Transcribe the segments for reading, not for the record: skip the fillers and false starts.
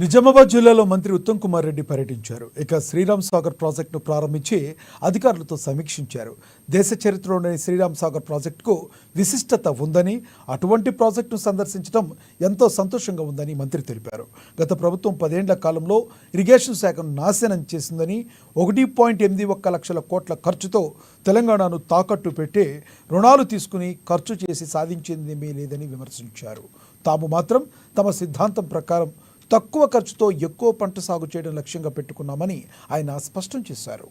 నిజామాబాద్ జిల్లాలో మంత్రి ఉత్తమ్ కుమార్ రెడ్డి పర్యటించారు. ఇక శ్రీరామ్ సాగర్ ప్రాజెక్టును ప్రారంభించి అధికారులతో సమీక్షించారు. దేశ చరిత్రలోని శ్రీరామ్ సాగర్ ప్రాజెక్టుకు విశిష్టత ఉందని, అటువంటి ప్రాజెక్టును సందర్శించడం ఎంతో సంతోషంగా ఉందని మంత్రి తెలిపారు. గత ప్రభుత్వం 10 ఏళ్ల కాలంలో ఇరిగేషన్ శాఖను నాశనం చేసిందని, 1.81 లక్షల కోట్ల ఖర్చుతో తెలంగాణను తాకట్టు పెట్టి రుణాలు తీసుకుని ఖర్చు చేసి సాధించిందేమీ లేదని విమర్శించారు. తాము మాత్రం తమ సిద్ధాంతం ప్రకారం తక్కువ ఖర్చుతో ఎక్కువ పంట సాగు చేయడం లక్ష్యంగా పెట్టుకున్నామని ఆయన స్పష్టం చేశారు.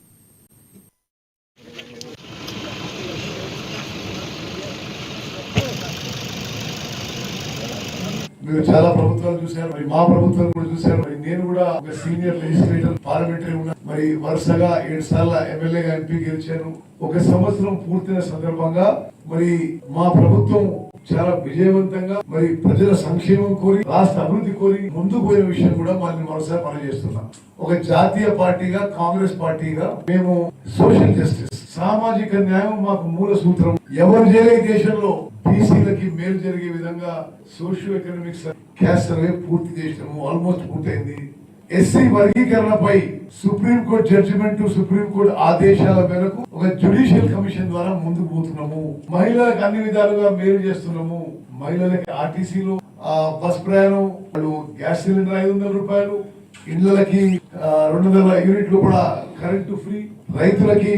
మీరు చాలా ప్రభుత్వాలు చూశారు, మరి మా ప్రభుత్వం కూడా చూశారు. మరి నేను కూడా ఒక సీనియర్ లెజిస్లేటర్ పార్లమెంటరీ ఉన్నా, మరి వరుసగా 7 సార్లు ఎమ్మెల్యేగా ఎంపీ గెలిచాను. 1 సంవత్సరం పూర్తయిన సందర్భంగా మరి మా ప్రభుత్వం చాలా విజయవంతంగా మరి ప్రజల సంక్షేమం కోరి, రాష్ట్ర అభివృద్ధి కోరి ముందుకు పోయిన విషయం కూడా మనం మరోసారి పనిచేస్తున్నాం. ఒక జాతీయ పార్టీగా, కాంగ్రెస్ పార్టీగా మేము సోషల్ జస్టిస్, సామాజిక న్యాయం మాకు మూల సూత్రం. ఎవరు చేయలే దేశంలో బీసీలకి మేలు జరిగే విధంగా సోషియో ఎకనామిక్స్ క్యాస్ట్ సర్వే పూర్తి చేసినాము, ఆల్మోస్ట్ పూర్తయింది. ఎస్సీ వర్గీకరణపై సుప్రీంకోర్టు జడ్జిమెంట్, సుప్రీంకోర్టు ఆదేశాల మేరకు ఒక జ్యుడిషియల్ కమిషన్ ద్వారా ముందుకు పోతున్నాము. మహిళలకు అన్ని విధాలుగా మేలు చేస్తున్నాము. మహిళలకి ఆర్టీసీలో బస్ ప్రయాణం, గ్యాస్ సిలిండర్ 500 రూపాయలు, ఇళ్లకి 200 యూనిట్లు కూడా కరెంటు ఫ్రీ, రైతులకి